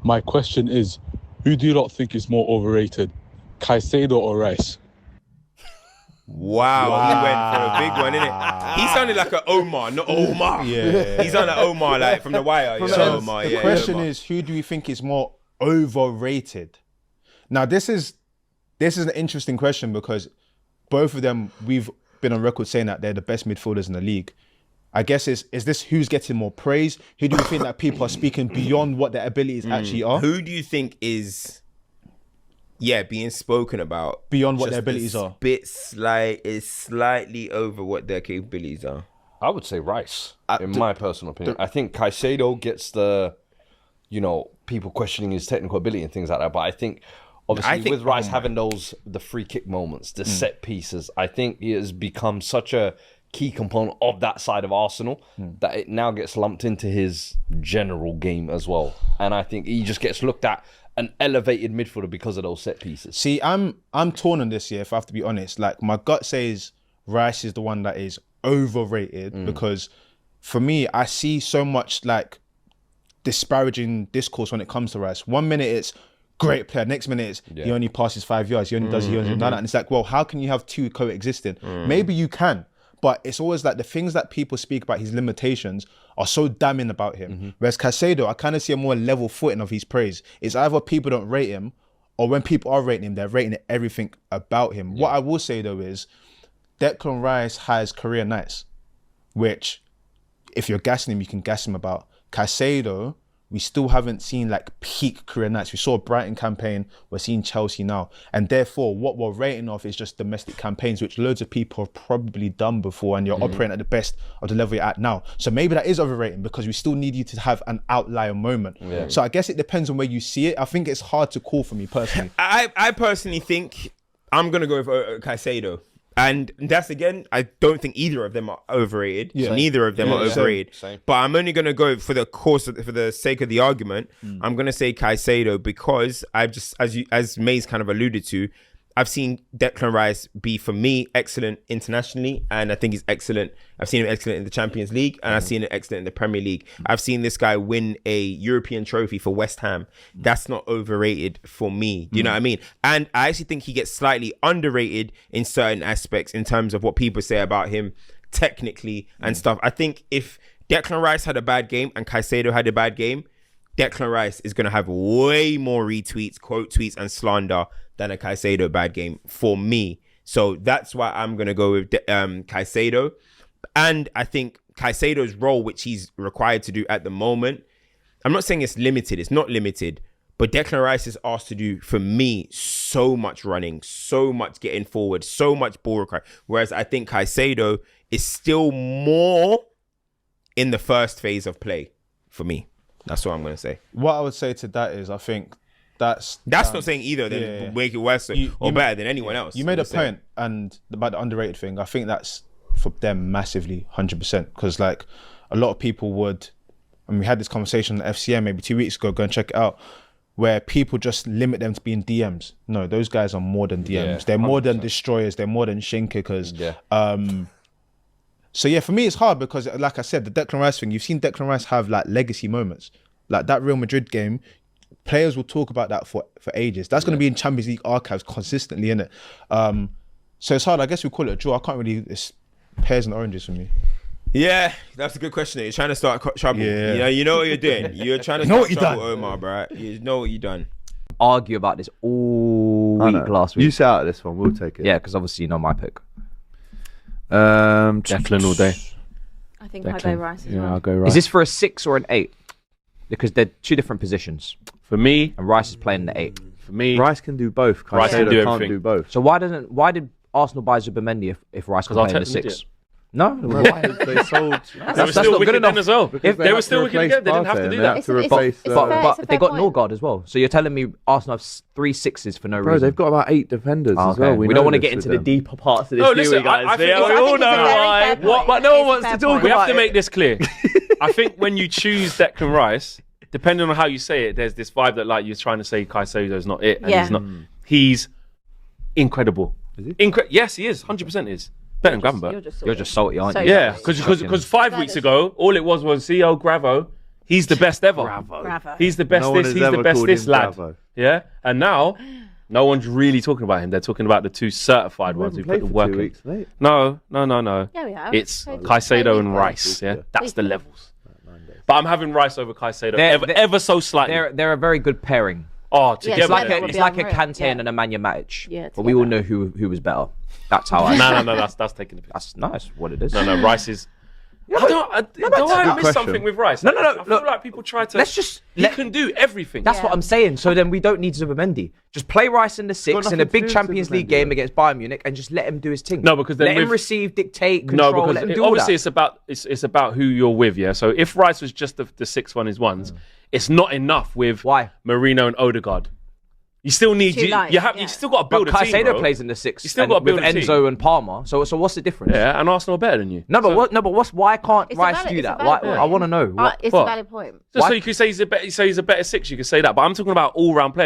My question is, who do you lot think is more overrated, Caicedo or Rice? Wow, he went for a big one, innit? He sounded like an Omar, not Omar. Yeah. He sounded like Omar, like from The Wire. Omar, the question is, who do we think is more overrated? Now, this is an interesting question because both of them, we've been on record saying that they're the best midfielders in the league. I guess is this who's getting more praise? Who do you think that people are speaking beyond what their abilities actually are? Who do you think is, being spoken about Beyond what their abilities are? Is slightly over what their capabilities are. I would say Rice, in my personal opinion. I think Caicedo gets the, people questioning his technical ability and things like that. But I think, obviously, with Rice having the free kick moments, the set pieces, I think he has become such a key component of that side of Arsenal that it now gets lumped into his general game as well. And I think he just gets looked at an elevated midfielder because of those set pieces. See, I'm torn on this here, if I have to be honest. Like, my gut says Rice is the one that is overrated because for me, I see so much like disparaging discourse when it comes to Rice. 1 minute it's great player, next minute it's he only passes 5 yards, he only does that. And it's like, well, how can you have two coexisting? Maybe you can, but it's always like the things that people speak about his limitations are so damning about him. Whereas Caicedo, I kind of see a more level footing of his praise. It's either people don't rate him, or when people are rating him, they're rating everything about him. What I will say though is, Declan Rice has career nights, which if you're gassing him, you can gas him about. Caicedo, we still haven't seen like peak career nights. We saw a Brighton campaign, we're seeing Chelsea now. And therefore, what we're rating off is just domestic campaigns, which loads of people have probably done before, and you're operating at the best of the level you're at now. So maybe that is overrating because we still need you to have an outlier moment. So I guess it depends on where you see it. I think it's hard to call for me personally. I personally think I'm going to go with Caicedo. And that's, again, I don't think either of them are overrated. Yeah. Neither of them are overrated. Same. But I'm only going to go for the sake of the argument. I'm going to say Caicedo because I've just, as Mays kind of alluded to, I've seen Declan Rice be, for me, excellent internationally, and I think he's excellent. I've seen him excellent in the Champions League, and I've seen him excellent in the Premier League. I've seen this guy win a European trophy for West Ham. That's not overrated for me. Do you know what I mean? And I actually think he gets slightly underrated in certain aspects in terms of what people say about him technically and stuff. I think if Declan Rice had a bad game and Caicedo had a bad game, Declan Rice is going to have way more retweets, quote tweets, and slander than a Caicedo bad game for me. So that's why I'm going to go with Caicedo. And I think Caicedo's role, which he's required to do at the moment, I'm not saying it's limited. It's not limited. But Declan Rice is asked to do, for me, so much running, so much getting forward, so much ball required. Whereas I think Caicedo is still more in the first phase of play for me. That's what I'm going to say. What I would say to that is, I think that's not saying either of them make it worse or better than anyone else. You made a point and about the underrated thing. I think that's for them massively, 100%. Because like a lot of people would, and we had this conversation at FCM maybe 2 weeks ago, go and check it out, where people just limit them to being DMs. No, those guys are more than DMs. Yeah, they're more 100%. than destroyers. They're more than shin kickers. Yeah. So yeah, for me it's hard because, like I said, the Declan Rice thing, you've seen Declan Rice have like legacy moments. Like that Real Madrid game, players will talk about that for ages. That's going to be in Champions League archives consistently, innit? So it's hard. I guess we call it a draw. I can't really, it's pears and oranges for me. Yeah, that's a good question. You're trying to start trouble. Yeah. You know what you're doing. You're trying to start trouble, Omar, bro. You know what you've done. Argue about this all week last week. You say out of this one, we'll take it. Yeah, because obviously you know my pick. Declan all day. I think I go Rice as Yeah, well. I'll go Rice. Is this for a 6 or an 8? Because they're two different positions, For me, and Rice is playing the 8. Rice can do both. Rice can Caicedo do can't everything. do both. So why did Arsenal buy Zubimendi if Rice can I'll play in the take 6? No, Why? They sold. they were still wicked then as well. Because They were still wicked again. They didn't have to do that. It's fair, but it's a they fair got point. Norgard as well. So you're telling me Arsenal have 3 6s for no Bro, reason? they've got about 8 defenders as well. We don't want to get into the deeper parts of this, No, do we, listen, guys? I think I we think all it's a know very why. fair point. But no one It's a wants fair to talk point. We have to make this clear. I think when you choose Declan Rice, depending on how you say it, there's this vibe that like you're trying to say Caicedo's not it, and Yeah. he's not. He's incredible. Is he? Yes, he is. 100% is. Better than Gravenberch. You're just salty, aren't you? Yeah, because 5 weeks ago, all it was CEO Gravo He's the best ever. Bravo. He's the best. No one has He's the ever best. called This him lad. Bravo. Yeah, and now no one's really talking about him. They're talking about the 2 certified ones who put the work in. Weeks, mate. No. Yeah, we have. It's Played Caicedo and with Rice. Yeah, yeah. that's the levels. But I'm having Rice over Caicedo ever so slightly. They're a very good pairing. Oh, Yeah, together. It's be like a unreal. Kante Yeah. and a Nemanja Matic. Yeah, but we all know together. who was better. That's how I. No, that's taking the piss. That's nice. What it is. No, Rice is. Do I miss something with Rice? No. I feel Look, like people try to. let's just He can do everything. That's what I'm saying. So then we don't need Zubimendi. Just play Rice in the 6 in a nothing to do big with Champions League Zubimendi, game though. against Bayern Munich and just let him do his thing. No, because then let him with- receive, dictate, control. No, because let him do all obviously that. it's about who you're with. Yeah. So if Rice was just the 6-1 it's not enough with Why? Marino and Odegaard. You still need Too light, yeah. you still got to build But a team. Caicedo Bro. plays in the 6. You still and gotta build with a team. Enzo and Palmer. So what's the difference? Yeah, and Arsenal are better than you. No, but why can't It's a Rice valid- do it's a that? valid Why? point. I want to know. It's What? a valid point. Just so you could say he's a better 6, you could say that. But I'm talking about all round player.